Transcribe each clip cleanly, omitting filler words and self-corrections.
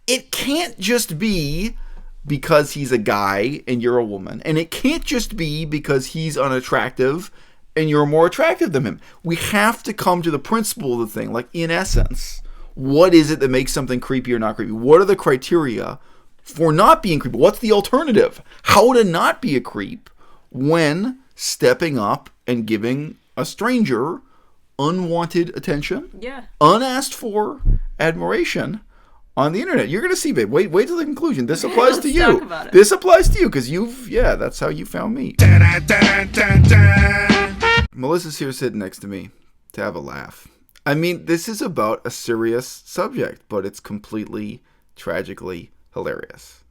it can't just be because he's a guy and you're a woman. And it can't just be because he's unattractive and you're more attractive than him. We have to come to the principle of the thing. Like, in essence, what is it that makes something creepy or not creepy? What are the criteria for not being creepy? What's the alternative? How to not be a creep when stepping up and giving a stranger unwanted attention, unasked for admiration on the internet. You're going to see, babe. Wait till the conclusion. This applies to you. Talk about it. This applies to you because that's how you found me. Melissa's here sitting next to me to have a laugh. I mean, this is about a serious subject, but it's completely, tragically hilarious.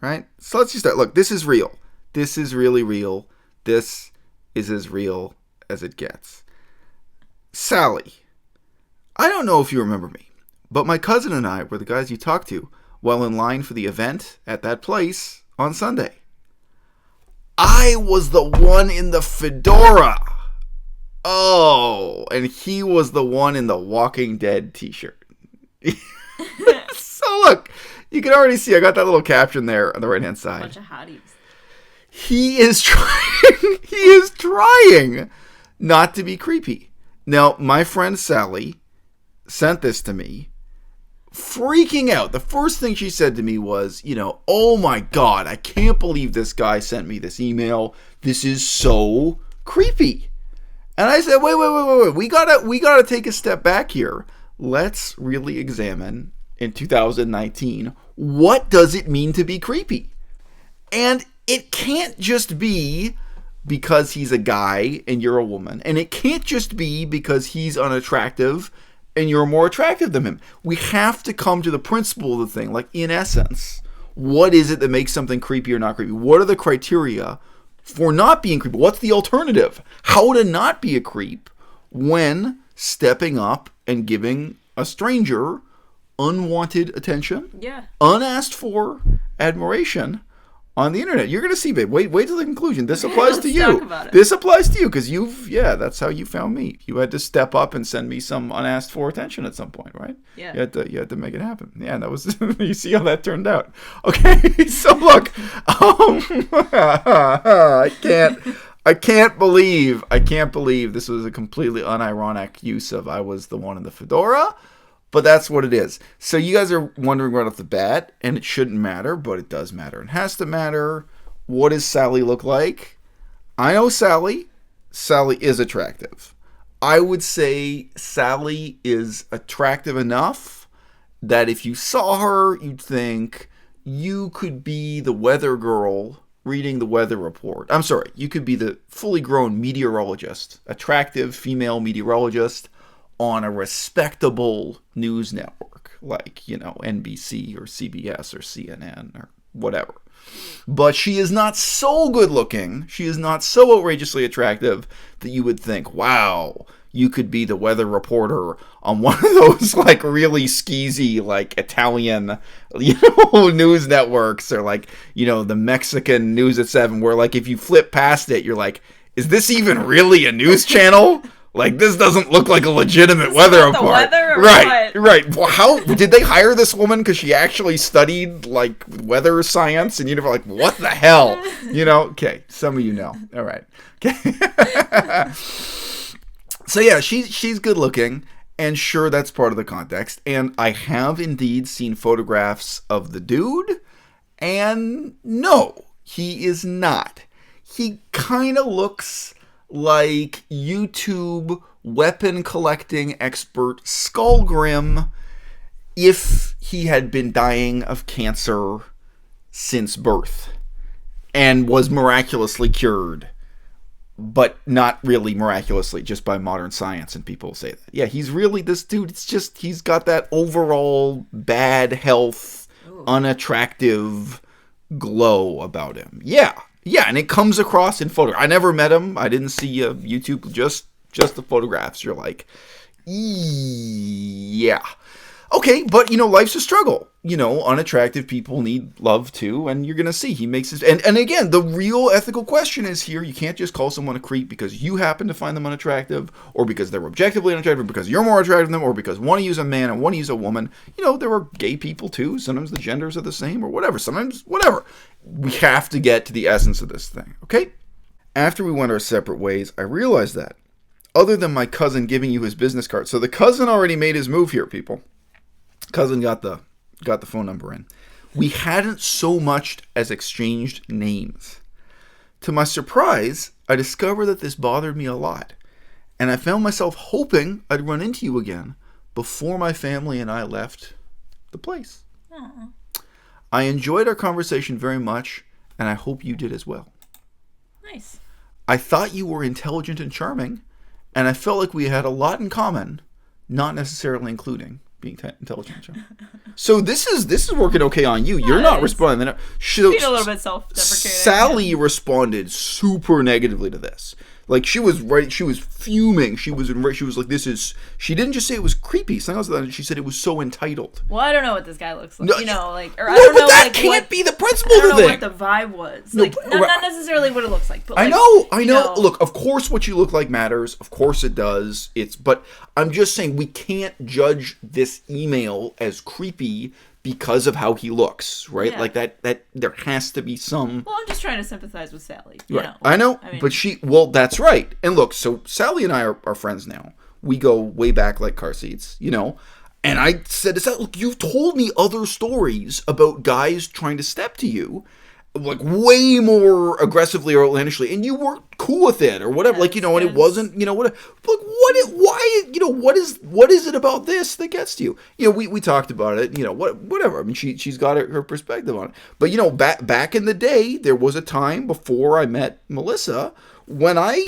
Right? So let's just start. Look, this is real. This is really real. This is as real as it gets. Sally. I don't know if you remember me, but my cousin and I were the guys you talked to while in line for the event at that place on Sunday. I was the one in the fedora. Oh, and he was the one in the Walking Dead t-shirt. So look, you can already see I got that little caption there on the right-hand side. Bunch of hotties. He is trying not to be creepy. Now, my friend Sally sent this to me, freaking out. The first thing she said to me was, oh my God, I can't believe this guy sent me this email. This is so creepy. And I said, wait. We gotta take a step back here. Let's really examine in 2019, what does it mean to be creepy? And it can't just be because he's a guy and you're a woman. And it can't just be because he's unattractive and you're more attractive than him. We have to come to the principle of the thing. Like, in essence, what is it that makes something creepy or not creepy? What are the criteria for not being creepy? What's the alternative? How to not be a creep when stepping up and giving a stranger unwanted attention, unasked for admiration on the internet. You're going to see, babe. Wait till the conclusion. This applies to you. Talk about it. This applies to you because that's how you found me. You had to step up and send me some unasked for attention at some point, right? Yeah. You had to make it happen. Yeah, that was. You see how that turned out. Okay, so look, I can't believe this was a completely unironic use of I was the one in the fedora. But that's what it is. So you guys are wondering right off the bat, and it shouldn't matter, but it does matter. It has to matter. What does Sally look like? I know Sally. Sally is attractive. I would say Sally is attractive enough that if you saw her, you'd think you could be the weather girl reading the weather report. I'm sorry, you could be the fully grown meteorologist, attractive female meteorologist on a respectable news network like, NBC or CBS or CNN or whatever. But she is not so good looking, she is not so outrageously attractive that you would think, wow, you could be the weather reporter on one of those like really skeezy like Italian, news networks, or like, the Mexican News at 7, where like if you flip past it, you're like, is this even really a news channel? Like, this doesn't look like a legitimate weather report. Weather or right. what? Right. Well, how did they hire this woman? Because she actually studied like weather science, and you're like, what the hell? Okay. Some of you know. All right. Okay. So yeah, she's good looking, and sure, that's part of the context. And I have indeed seen photographs of the dude, and no, he is not. He kind of looks like YouTube weapon collecting expert Skullgrim if he had been dying of cancer since birth and was miraculously cured, but not really miraculously, just by modern science, and people say that. Yeah, he's really this dude. It's just he's got that overall bad health, unattractive glow about him. Yeah, and it comes across in photo. I never met him. I didn't see YouTube, just the photographs. You're like, yeah. Okay, but life's a struggle. Unattractive people need love too, and you're gonna see he makes his. And again, the real ethical question is here: you can't just call someone a creep because you happen to find them unattractive, or because they're objectively unattractive, because you're more attractive than them, or because one of you is a man and one of you is a woman. There are gay people too. Sometimes the genders are the same, or whatever. Sometimes whatever. We have to get to the essence of this thing, okay? After we went our separate ways, I realized that, other than my cousin giving you his business card, so the cousin already made his move here, people. Cousin got the phone number in. We hadn't so much as exchanged names. To my surprise, I discovered that this bothered me a lot, and I found myself hoping I'd run into you again before my family and I left the place. Aww. I enjoyed our conversation very much, and I hope you did as well. Nice. I thought you were intelligent and charming, and I felt like we had a lot in common, not necessarily including being intelligent and charming. So this is working okay on you. You're not responding. Being a little bit self-deprecating. Sally responded super negatively to this. Like, she was fuming. She was like, she didn't just say it was creepy. Something else, she said it was so entitled. Well, I don't know what this guy looks like. No, or I don't know. That can't be the principle of the thing. I don't know what the vibe was. No, not necessarily what it looks like. But I know. Look, of course what you look like matters. Of course it does. But I'm just saying we can't judge this email as creepy because of how he looks, right? Yeah. Like that there has to be some... Well, I'm just trying to sympathize with Sally. Right. I know, but that's right. And look, so Sally and I are friends now. We go way back like car seats, and I said to Sally, look, you've told me other stories about guys trying to step to you, like way more aggressively or outlandishly, and you weren't cool with it or whatever, and it wasn't, what is it about this that gets to you? We talked about it, whatever. I mean, she's got her perspective on it. But back in the day, there was a time before I met Melissa when I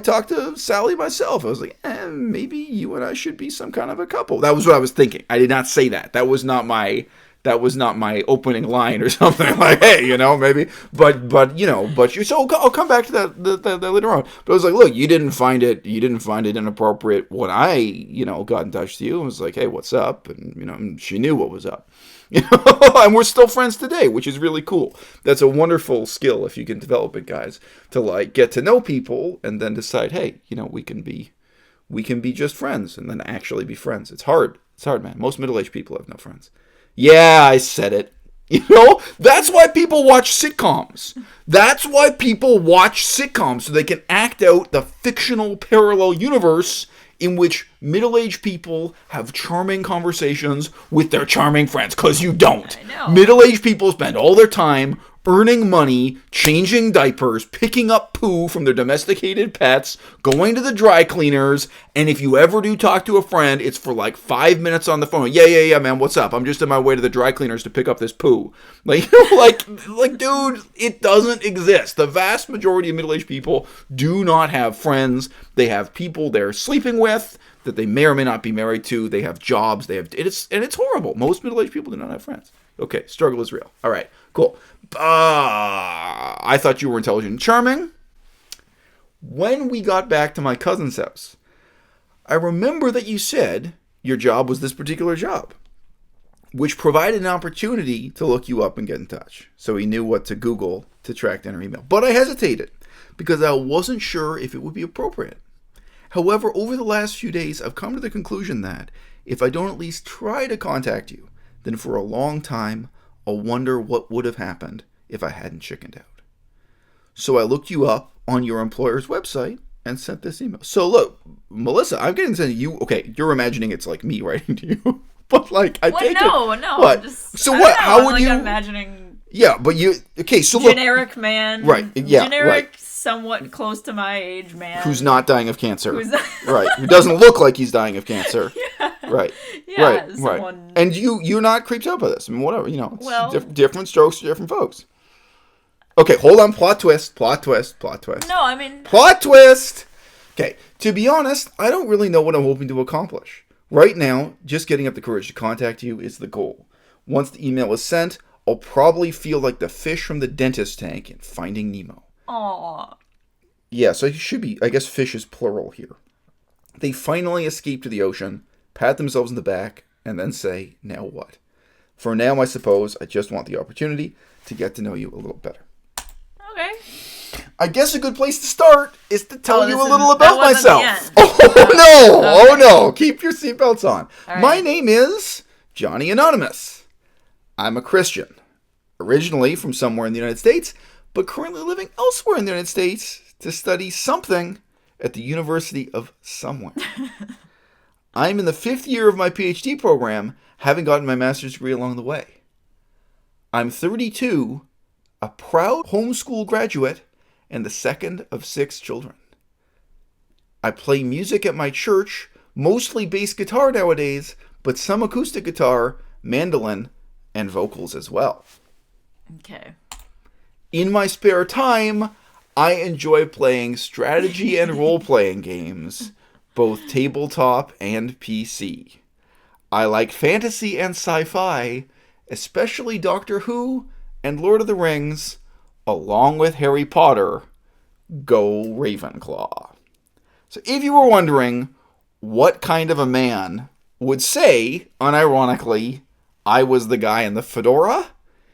talked to Sally myself. I was like, maybe you and I should be some kind of a couple. That was what I was thinking. I did not say that. That was not my opening line or something. Like, hey, maybe, so I'll come back to that later on. But I was like, look, you didn't find it inappropriate when I, got in touch with you and was like, hey, what's up? And, she knew what was up, and we're still friends today, which is really cool. That's a wonderful skill if you can develop it, guys, to like get to know people and then decide, hey, we can be just friends and then actually be friends. It's hard, man. Most middle-aged people have no friends. Yeah, I said it. That's why people watch sitcoms. So they can act out the fictional parallel universe in which middle-aged people have charming conversations with their charming friends. Because you don't. I know. Middle-aged people spend all their time earning money, changing diapers, picking up poo from their domesticated pets, going to the dry cleaners, and if you ever do talk to a friend, it's for like 5 minutes on the phone. Yeah, man, what's up? I'm just on my way to the dry cleaners to pick up this poo. Like, dude, it doesn't exist. The vast majority of middle-aged people do not have friends. They have people they're sleeping with that they may or may not be married to. They have jobs. It's horrible. Most middle-aged people do not have friends. Okay, struggle is real. All right, cool. I thought you were intelligent and charming. When we got back to my cousin's house, I remember that you said your job was this particular job, which provided an opportunity to look you up and get in touch. So he knew what to Google to track down her email. But I hesitated because I wasn't sure if it would be appropriate. However, over the last few days, I've come to the conclusion that if I don't at least try to contact you, then for a long time, I'll wonder what would have happened if I hadn't chickened out. So I looked you up on your employer's website and sent this email. So look, Melissa, I'm getting sent to you. Okay, you're imagining it's like me writing to you, but like I take it. No. What? So what? How would you? I'm imagining. Yeah, but you. Okay, so generic man. Right. Yeah. Generic, right. Somewhat close to my age man who's not dying of cancer. Right. Who doesn't look like he's dying of cancer. Yeah. Right. Yeah, right. And you're not creeped out by this. I mean, whatever. It's different strokes for different folks. Okay, hold on. Plot twist. No, I mean... Plot twist! Okay, to be honest, I don't really know what I'm hoping to accomplish. Right now, just getting up the courage to contact you is the goal. Once the email is sent, I'll probably feel like the fish from the dentist tank in Finding Nemo. Aww. Yeah, so it should be... I guess fish is plural here. They finally escape to the ocean, pat themselves in the back, and then say, now what? For now, I suppose I just want the opportunity to get to know you a little better. Okay. I guess a good place to start is to tell you a little about that wasn't the myself. end. Oh, no. Okay. Oh, no. Keep your seatbelts on. All right. My name is Johnny Anonymous. I'm a Christian, originally from somewhere in the United States, but currently living elsewhere in the United States to study something at the University of somewhere. I'm in the 5th year of my PhD program, having gotten my master's degree along the way. I'm 32, a proud homeschool graduate, and the second of 6 children. I play music at my church, mostly bass guitar nowadays, but some acoustic guitar, mandolin, and vocals as well. Okay. In my spare time, I enjoy playing strategy and role-playing games, both tabletop and PC. I like fantasy and sci-fi, especially Doctor Who and Lord of the Rings, along with Harry Potter. Go Ravenclaw. So if you were wondering what kind of a man would say, unironically, I was the guy in the fedora,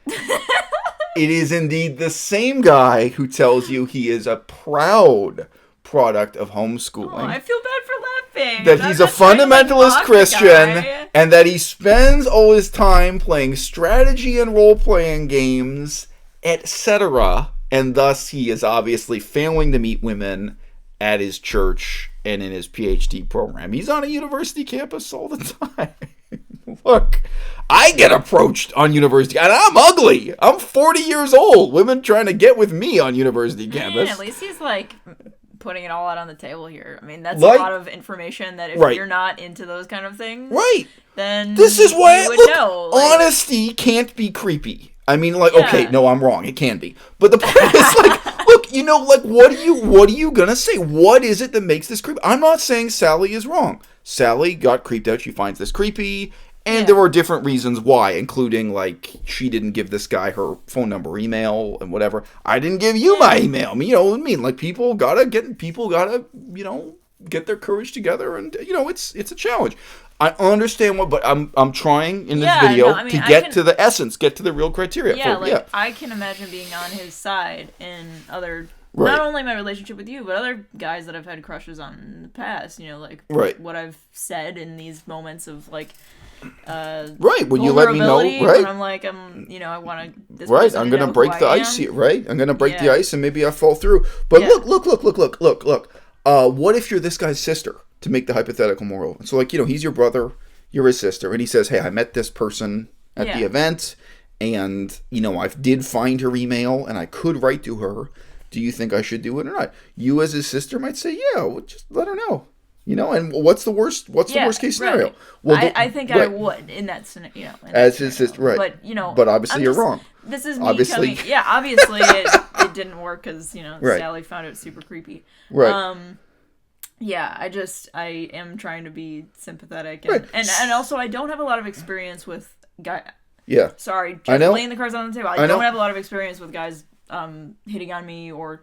it is indeed the same guy who tells you he is a proud product of homeschooling. Oh, I feel bad for laughing. That he's a fundamentalist Christian, and that he spends all his time playing strategy and role-playing games, etc., and thus he is obviously failing to meet women at his church and in his PhD program. He's on a university campus all the time. Look, I get approached on university, and I'm ugly. I'm 40 years old. Women trying to get with me on university campus. At least he's like putting it all out on the table here. I mean, that's a lot of information that if you're not into those kind of things, then this is why you would know. Honesty can't be creepy. I mean, like, okay, no, I'm wrong. It can be. But the point is, like, look, you know, like, what are you gonna say? What is it that makes this creepy? I'm not saying Sally is wrong. Sally got creeped out. She finds this creepy. And there were different reasons why, including, like, she didn't give this guy her phone number, email, and whatever. I didn't give you my email. I mean, you know what I mean? Like, people gotta, you know, get their courage together, and, you know, it's a challenge. I understand but I'm trying in this video to get to the essence, get to the real criteria. Yeah, I can imagine being on his side in other, not only my relationship with you, but other guys that I've had crushes on in the past, you know, like, what I've said in these moments of, like, when you let me know, when I'm like, you know, I want to, this person I'm to gonna know break who the I ice am. here, I'm gonna break the ice, and maybe I fall through. But look. What if you're this guy's sister, to make the hypothetical more open? So, like, you know, he's your brother, you're his sister, and he says, hey, I met this person at the event, and, you know, I did find her email, and I could write to her. Do you think I should do it or not? You as his sister might say, yeah, well, just let her know. You know, and what's the worst case scenario? Right. Well, I think I would in that scenario. You know, as his sister, right? But, you know, but obviously you're wrong. This is me obviously it didn't work because, you know, Sally found it super creepy. Right. I am trying to be sympathetic, and also I don't have a lot of experience with guys. Yeah. Sorry, just laying the cards on the table. I don't have a lot of experience with guys hitting on me or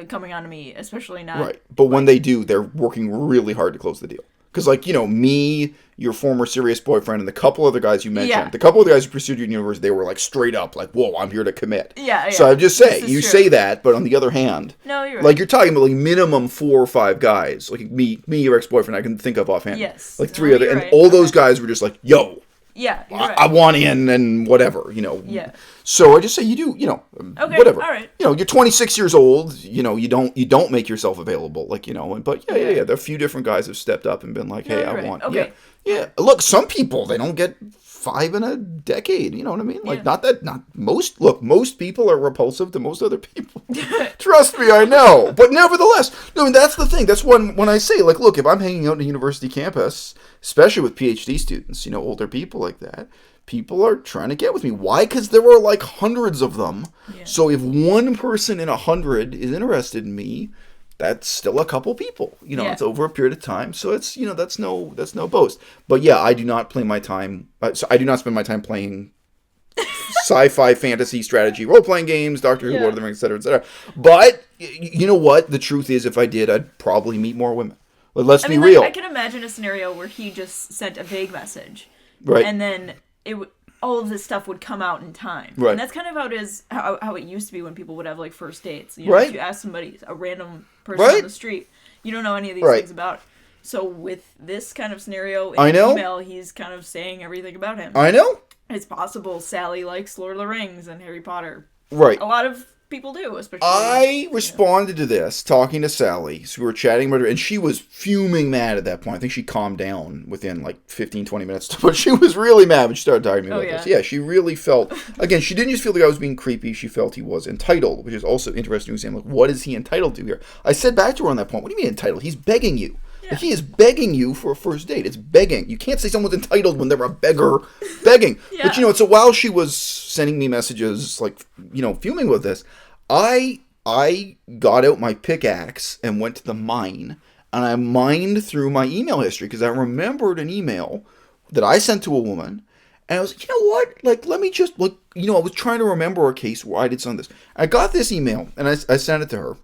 coming on to me, especially not. Right. But when they do, they're working really hard to close the deal. Because, like, you know, me, your former serious boyfriend, and the couple other guys you mentioned, the couple of the guys who pursued you in university, they were, like, straight up, like, whoa, I'm here to commit. Yeah. So I just say, you say that, but on the other hand, no, you're right. Like, you're talking about, like, minimum 4 or 5 guys. Like, me, your ex-boyfriend, I can think of offhand. Yes. Like, 3 other, and all those guys were just like, yo. Yeah, I want in and whatever, you know. Yeah. So I just say you do, you know, whatever. All right. You know, you're 26 years old. You know, you don't make yourself available, like, you know. But yeah. There are a few different guys have stepped up and been like, hey, I want. Okay. Yeah. Look, some people they don't get 5 in a decade. You know what I mean? Like, not most. Look, most people are repulsive to most other people. Trust me, I know. But nevertheless, I mean, that's the thing. That's when I say, like, look, if I'm hanging out on a university campus, especially with PhD students, you know, older people like that, people are trying to get with me. Why? Because there are like hundreds of them. Yeah. So if one person in 100 is interested in me, that's still a couple people. You know, it's over a period of time. So it's, you know, that's no boast. But yeah, I do not play my time. So I do not spend my time playing sci-fi, fantasy, strategy, role-playing games, Doctor Who, Lord of the Rings, etc. But you know what? The truth is, if I did, I'd probably meet more women. Let's be real. I can imagine a scenario where he just sent a vague message. Right. And then all of this stuff would come out in time. Right. And that's kind of how it is, how it used to be when people would have like first dates. You know, right. If you ask somebody, a random person on the street, you don't know any of these things about it. So with this kind of scenario in the email, he's kind of saying everything about him. I know. It's possible Sally likes Lord of the Rings and Harry Potter. Right. A lot of people do, especially. I responded to this, talking to Sally. So we were chatting about her, and she was fuming mad at that point. I think she calmed down within like 15, 20 minutes. But she was really mad when she started talking to me about this. Yeah, she really felt... Again, she didn't just feel the guy was being creepy. She felt he was entitled, which is also interesting to say, like, what is he entitled to here? I said back to her on that point, what do you mean entitled? He's begging you. Yeah. Like, he is begging you for a first date. It's begging. You can't say someone's entitled when they're a beggar begging. Yeah. But, so while she was sending me messages, like, fuming with this, I got out my pickaxe and went to the mine, and I mined through my email history, because I remembered an email that I sent to a woman, and I was like, you know what? Like, let me just, look. I was trying to remember a case where I did some of this. I got this email, and I sent it to her.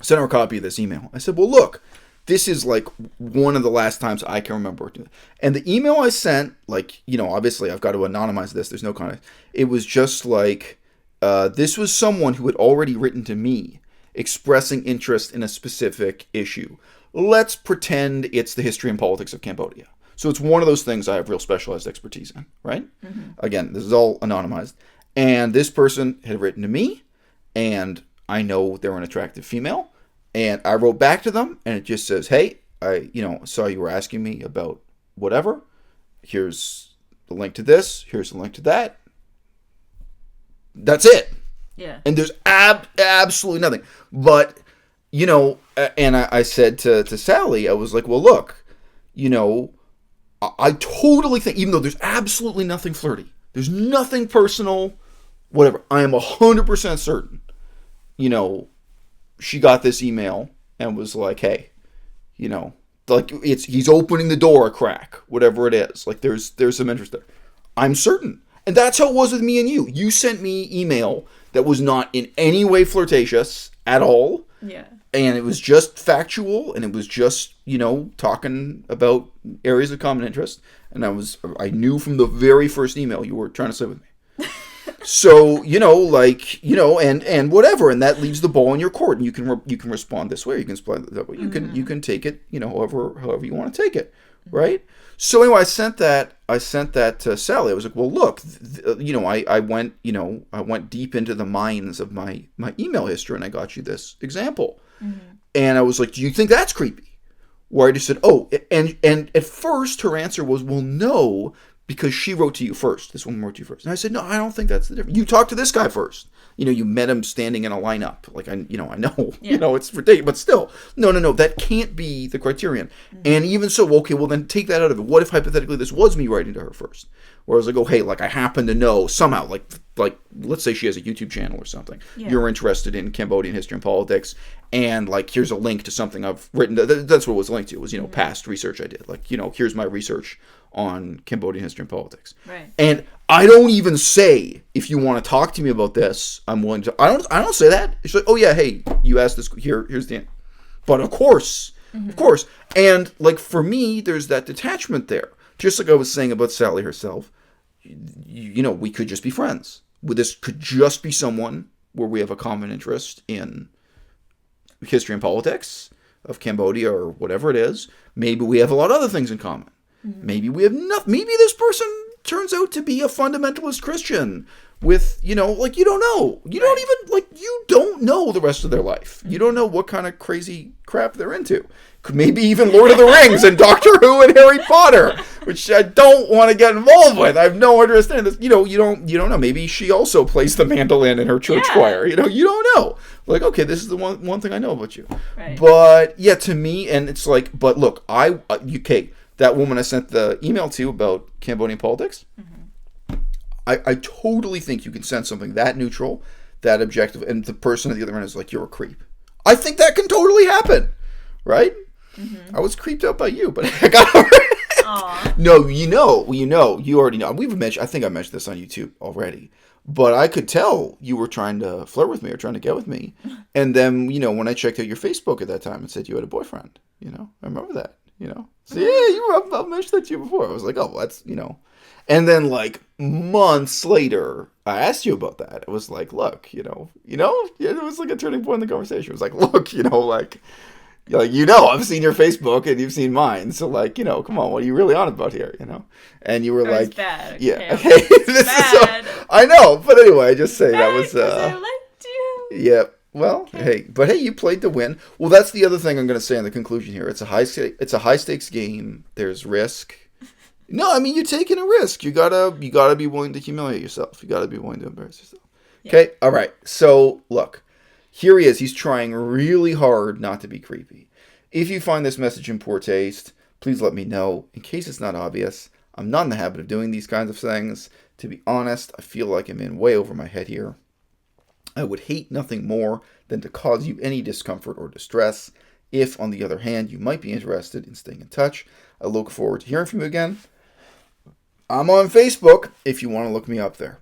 I sent her a copy of this email. I said, well, look. This is, like, one of the last times I can remember. And the email I sent, like, obviously I've got to anonymize this. There's no context. It was just like, this was someone who had already written to me expressing interest in a specific issue. Let's pretend it's the history and politics of Cambodia. So it's one of those things I have real specialized expertise in, right? Mm-hmm. Again, this is all anonymized. And this person had written to me, and I know they're an attractive female. And I wrote back to them, and it just says, hey, I saw you were asking me about whatever. Here's the link to this. Here's the link to that. That's it. Yeah. And there's absolutely nothing. But, and I said to Sally, I was like, well, look, I totally think, even though there's absolutely nothing flirty, there's nothing personal, whatever, I am 100% certain, she got this email and was like, hey, like he's opening the door a crack, whatever it is. Like there's some interest there. I'm certain. And that's how it was with me and you. You sent me email that was not in any way flirtatious at all. Yeah. And it was just factual, and it was just, talking about areas of common interest. And I knew from the very first email you were trying to say with me. So, and whatever, and that leaves the ball in your court, and you can respond this way, you can respond that way, you can take it, however you want to take it, right? So anyway, I sent that to Sally. I was like, well, look, I went deep into the mines of my email history, and I got you this example, and I was like, do you think that's creepy? Where I just said, oh, and at first her answer was, well, no. Because she wrote to you first. This woman wrote to you first. And I said, no, I don't think that's the difference. You talked to this guy first. You met him standing in a lineup. Like, I know, it's for date, but still. No, that can't be the criterion. Mm-hmm. And even so, okay, well then take that out of it. What if hypothetically this was me writing to her first? Where I was like, oh, hey, like I happen to know somehow, like let's say she has a YouTube channel or something. Yeah. You're interested in Cambodian history and politics. And like, here's a link to something I've written. That's what it was linked to. It was, past research I did. Like, here's my research on Cambodian history and politics. Right. And I don't even say, if you want to talk to me about this, I'm willing to. I don't say that. It's like, oh yeah, hey, you asked this. Here's the end. But of course. And like for me, there's that detachment there. Just like I was saying about Sally herself. We could just be friends. This could just be someone where we have a common interest in history and politics of Cambodia or whatever it is. Maybe we have a lot of other things in common. Mm-hmm. Maybe we have nothing. Maybe this person turns out to be a fundamentalist Christian with, like, you don't know. You don't even, like, you don't know the rest of their life. Mm-hmm. You don't know what kind of crazy crap they're into. Maybe even Lord of the Rings and Doctor Who and Harry Potter, which I don't want to get involved with. I have no interest in this. You don't know. Maybe she also plays the mandolin in her church choir. You don't know. Like, okay, this is the one thing I know about you. Right. But yeah, to me, and it's like, but look, Kate, that woman I sent the email to about Cambodian politics, I totally think you can send something that neutral, that objective, and the person at the other end is like, you're a creep. I think that can totally happen, right? Mm-hmm. I was creeped out by you, but I got over it. No, you already know. I think I mentioned this on YouTube already. But I could tell you were trying to flirt with me or trying to get with me. And then, when I checked out your Facebook at that time, it said you had a boyfriend. I remember that, So yeah, I've mentioned that to you before. I was like, oh, well, that's, And then like months later, I asked you about that. It was like, look, it was like a turning point in the conversation. It was like, look, I've seen your Facebook and you've seen mine. So like, come on, what are you really on about here? And you were like, bad. Okay, yeah, okay, this bad. is so, I know, but anyway, I just say bad that was, I liked you. Yeah. Well, okay. Hey, you played to win. Well, that's the other thing I'm going to say in the conclusion here. It's a high stakes game. There's risk. No, I mean, you're taking a risk. You gotta be willing to humiliate yourself. You gotta be willing to embarrass yourself. Yeah. Okay, all right. So look, here he is. He's trying really hard not to be creepy. If you find this message in poor taste, please let me know. In case it's not obvious, I'm not in the habit of doing these kinds of things. To be honest, I feel like I'm in way over my head here. I would hate nothing more than to cause you any discomfort or distress. If, on the other hand, you might be interested in staying in touch, I look forward to hearing from you again. I'm on Facebook if you want to look me up there.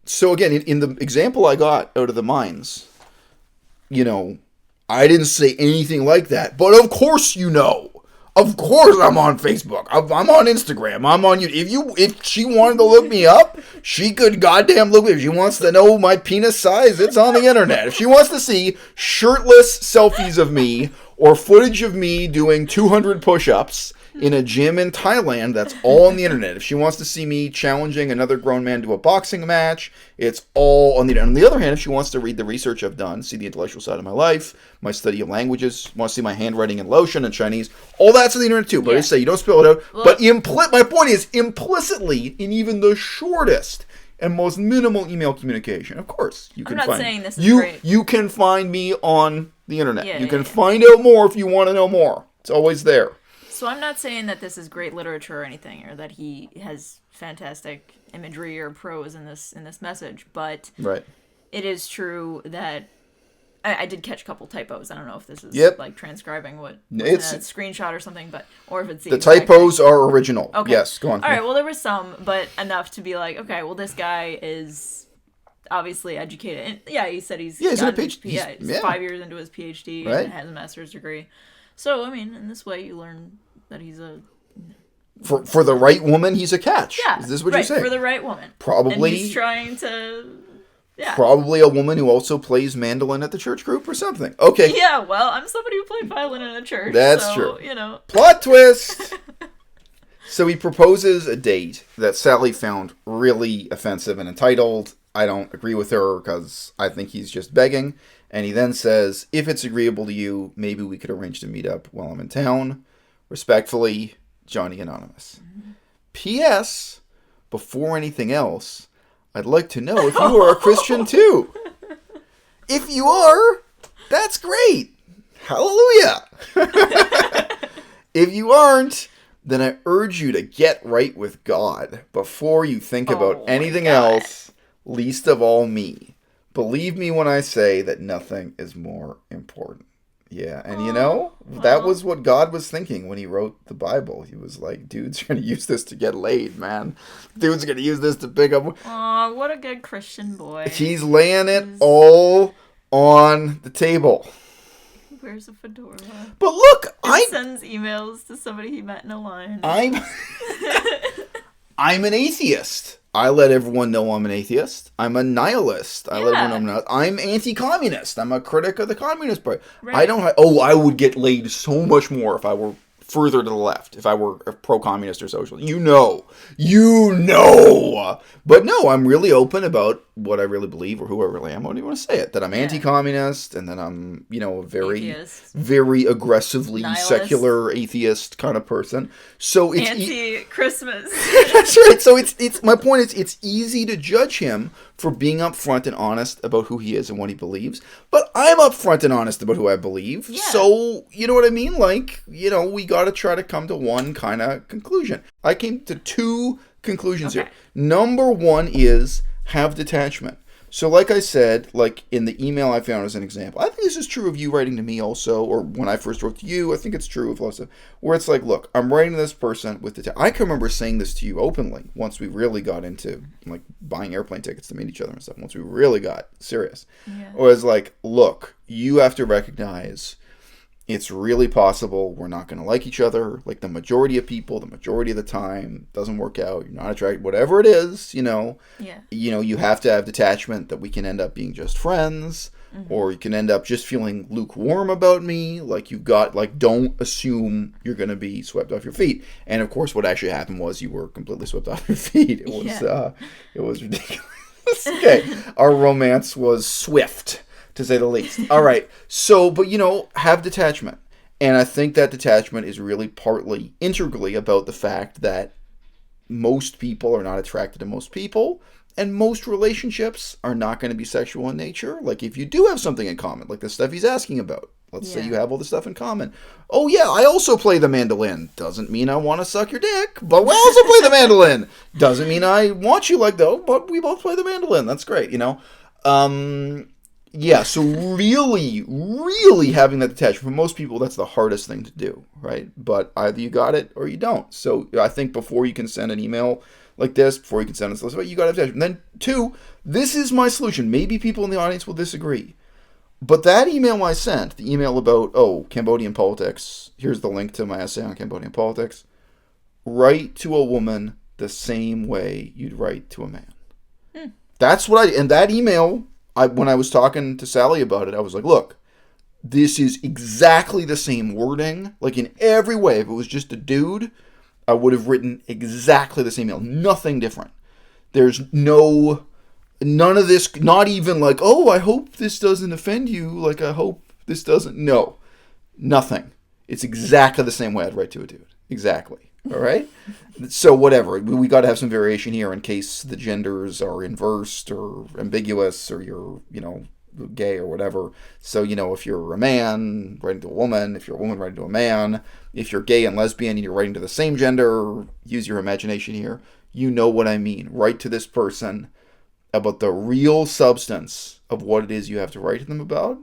So again, in the example I got out of the mines, I didn't say anything like that. But of course Of course I'm on Facebook. I'm on Instagram. I'm on YouTube. If she wanted to look me up, she could goddamn look me up. If she wants to know my penis size, it's on the internet. If she wants to see shirtless selfies of me or footage of me doing 200 push-ups in a gym in Thailand, that's all on the internet. If she wants to see me challenging another grown man to a boxing match, it's all on the internet. On the other hand, if she wants to read the research I've done, see the intellectual side of my life, my study of languages, wants to see my handwriting in Laotian and Chinese, all that's on the internet too. But I say you don't spill it out. Well, but my point is, implicitly, in even the shortest and most minimal email communication, of course, you can find saying this is great. You can find me on the internet. You can find out more if you want to know more. It's always there. So I'm not saying that this is great literature or anything, or that he has fantastic imagery or prose in this message, but it is true that I did catch a couple typos. I don't know if this is like transcribing what it's in a screenshot or something, or if it's the typos are original. Okay. Yes, go on. All right. Well, there was some, but enough to be like, okay, well, this guy is obviously educated, and he said he's got a PhD. He's 5 years into his PhD and has a master's degree. So I mean, in this way, you learn that he's a for the right woman, he's a catch. Yeah, is this what you're saying? For the right woman, probably. And he's trying to. Yeah. Probably a woman who also plays mandolin at the church group or something. Okay. Yeah, well, I'm somebody who played violin in a church. That's true. Plot twist! So he proposes a date that Sally found really offensive and entitled. I don't agree with her because I think he's just begging. And he then says, if it's agreeable to you, maybe we could arrange to meet up while I'm in town. Respectfully, Johnny Anonymous. Mm-hmm. P.S. Before anything else, I'd like to know if you are a Christian too. If you are, that's great. Hallelujah. If you aren't, then I urge you to get right with God before you think about anything else, least of all me. Believe me when I say that nothing is more important. Yeah, and that was what God was thinking when he wrote the Bible. He was like, dudes are going to use this to get laid, man. Dudes are going to use this to pick up. Aw, what a good Christian boy. He's laying it all on the table. He wears a fedora. But look, he sends emails to somebody he met in a line. I'm an atheist. I let everyone know I'm an atheist. I'm a nihilist. I let everyone know I'm anti-communist. I'm a critic of the Communist Party. Right. I would get laid so much more if I were further to the left, if I were a pro-communist or socialist. You know. But no, I'm really open about what I really believe or who I really am. I don't even want to say it. That I'm anti-communist and that I'm, a very, very aggressively nihilist, secular atheist kind of person. So it's anti-Christmas. That's right. So it's my point is it's easy to judge him for being upfront and honest about who he is and what he believes. But I'm upfront and honest about who I believe. Yeah. So, you know what I mean? Like, we got to try to come to one kind of conclusion. I came to two conclusions here. Number one is have detachment. So like I said, like in the email I found as an example, I think this is true of you writing to me also, or when I first wrote to you, I think it's true of lots of, where it's like, look, I'm writing to this person with detachment. I can remember saying this to you openly once we really got into like buying airplane tickets to meet each other and stuff, once we really got serious. Yeah. Or it's like, look, you have to recognize it's really possible we're not going to like each other. Like the majority of people, the majority of the time, doesn't work out. You're not attracted, whatever it is, Yeah. You have to have detachment that we can end up being just friends, or you can end up just feeling lukewarm about me. Like don't assume you're going to be swept off your feet. And of course, what actually happened was you were completely swept off your feet. It was ridiculous. Okay, our romance was swift, to say the least. All right. So, but have detachment. And I think that detachment is really partly, integrally about the fact that most people are not attracted to most people. And most relationships are not going to be sexual in nature. Like if you do have something in common, like the stuff he's asking about. Let's say you have all this stuff in common. Oh yeah, I also play the mandolin. Doesn't mean I want to suck your dick, but we also play the mandolin. Doesn't mean I want you like though, but we both play the mandolin. That's great, Yeah, so really, really having that detachment, for most people, that's the hardest thing to do, right? But either you got it or you don't. So I think before you can send an email like this, before you can send a solicitor, you got to have detachment. And then 2, this is my solution. Maybe people in the audience will disagree. But that email I sent, the email about, Cambodian politics, here's the link to my essay on Cambodian politics, write to a woman the same way you'd write to a man. That's what and that email... when I was talking to Sally about it, I was like, look, this is exactly the same wording. Like in every way, if it was just a dude, I would have written exactly the same email. Nothing different. There's none of this, not even like, I hope this doesn't offend you. Like, I hope this doesn't. No, nothing. It's exactly the same way I'd write to a dude. Exactly. All right? So whatever. We got to have some variation here in case the genders are inversed or ambiguous or you're, gay or whatever. So, if you're a man writing to a woman, if you're a woman writing to a man, if you're gay and lesbian and you're writing to the same gender, use your imagination here. You know what I mean. Write to this person about the real substance of what it is you have to write to them about.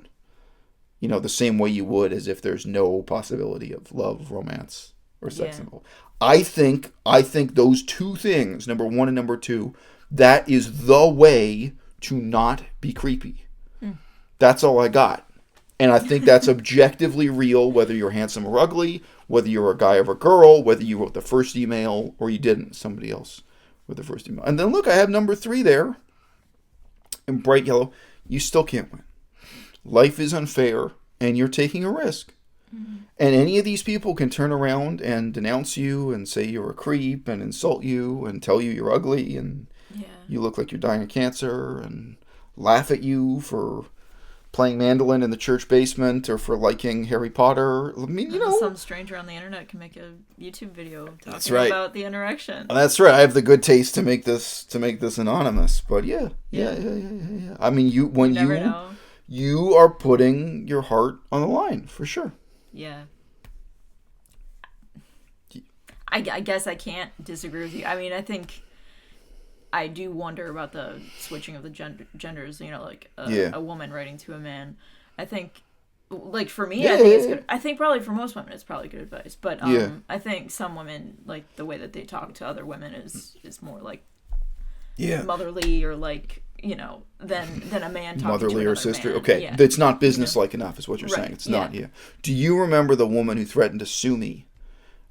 The same way you would as if there's no possibility of love, romance, or sex involved. I think those 2 things, number 1 and number 2, that is the way to not be creepy. That's all I got. And I think that's objectively real, whether you're handsome or ugly, whether you're a guy or a girl, whether you wrote the first email or you didn't. Somebody else wrote the first email. And then look, I have number 3 there in bright yellow. You still can't win. Life is unfair and you're taking a risk. And any of these people can turn around and denounce you and say you're a creep and insult you and tell you you're ugly and you look like you're dying of cancer and laugh at you for playing mandolin in the church basement or for liking Harry Potter. I mean, some stranger on the internet can make a YouTube video talking about the interaction. That's right. I have the good taste to make this anonymous. But yeah. I mean, you are putting your heart on the line for sure. Yeah. I guess I can't disagree with you. I mean, I think I do wonder about the switching of the genders, a woman writing to a man. I think, like, for me, I think it's good. I think probably for most women it's probably good advice. But I think some women, like, the way that they talk to other women is more, like, motherly or, like, than a man talking motherly to or sister. Man. Okay, it's not businesslike enough, is what you're saying. It's not. Yeah. Do you remember the woman who threatened to sue me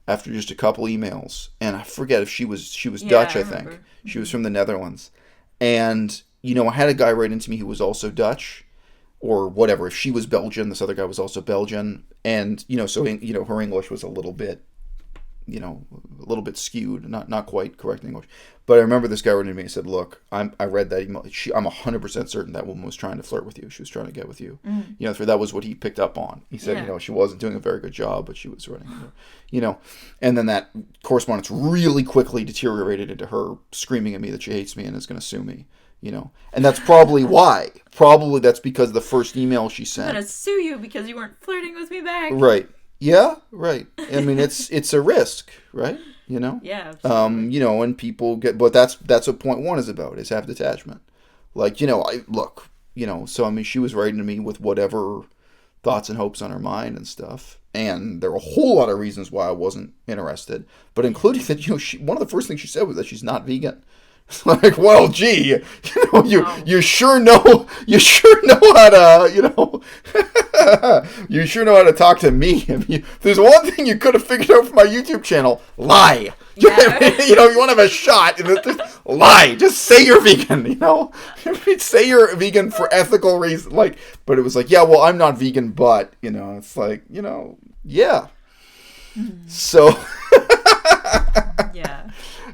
after just a couple emails? And I forget if she was Dutch. I think she was from the Netherlands. And I had a guy write into me who was also Dutch, or whatever. If she was Belgian, this other guy was also Belgian, and so her English was a little bit skewed, not quite correct English. But I remember this guy wrote to me and said, look, I read that email. I'm 100% certain that woman was trying to flirt with you. She was trying to get with you. That was what he picked up on. He said, she wasn't doing a very good job, but she was running, and then that correspondence really quickly deteriorated into her screaming at me that she hates me and is going to sue me. And that's probably why. Probably that's because the first email she sent. I'm going to sue you because you weren't flirting with me back. Right. Yeah, right. I mean, it's a risk, right? Yeah. Absolutely. And people but that's what point 1 is about, is have detachment. Like, so I mean, she was writing to me with whatever thoughts and hopes on her mind and stuff. And there were a whole lot of reasons why I wasn't interested, but including that, one of the first things she said was that she's not vegan. It's like, well, gee, you sure know how to, you sure know how to talk to me. I mean, if there's one thing you could have figured out from my YouTube channel, lie. Yeah. You want to have a shot, just lie. Just say you're vegan. Say you're vegan for ethical reasons. But it was like, yeah, well, I'm not vegan, but it's like, yeah. So. Yeah.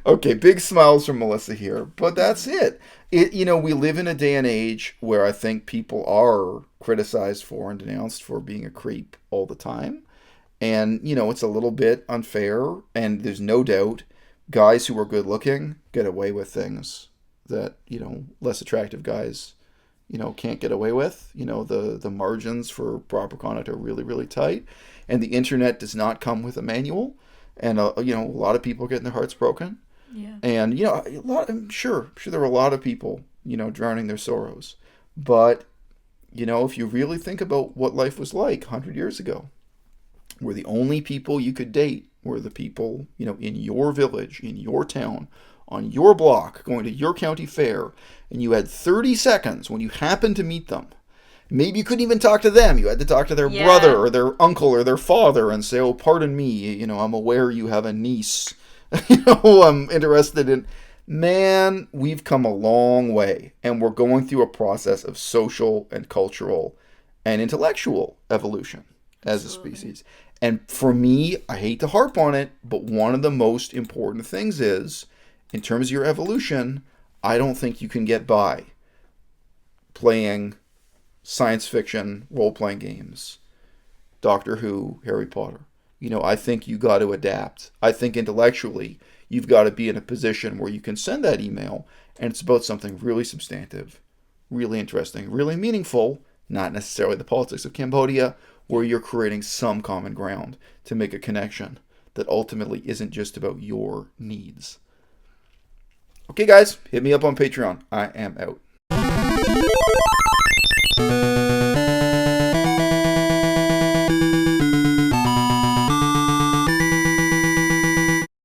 Okay, big smiles from Melissa here, but that's it. We live in a day and age where I think people are criticized for and denounced for being a creep all the time. And, it's a little bit unfair, and there's no doubt guys who are good looking get away with things that, less attractive guys, can't get away with. The margins for proper conduct are really, really tight, and the internet does not come with a manual. And, a lot of people getting their hearts broken. Yeah. And, I'm sure there were a lot of people, drowning their sorrows. But, if you really think about what life was like 100 years ago, where the only people you could date were the people, in your village, in your town, on your block, going to your county fair, and you had 30 seconds when you happened to meet them. Maybe you couldn't even talk to them. You had to talk to their brother or their uncle or their father and say, oh, pardon me, I'm aware you have a niece, I'm interested in. Man, we've come a long way, and we're going through a process of social and cultural and intellectual evolution as a species. And for me, I hate to harp on it, but one of the most important things is, in terms of your evolution, I don't think you can get by playing science fiction role-playing games, Doctor Who, Harry Potter. I think you got to adapt. I think intellectually, you've got to be in a position where you can send that email, and it's about something really substantive, really interesting, really meaningful, not necessarily the politics of Cambodia, where you're creating some common ground to make a connection that ultimately isn't just about your needs. Okay, guys, hit me up on Patreon. I am out.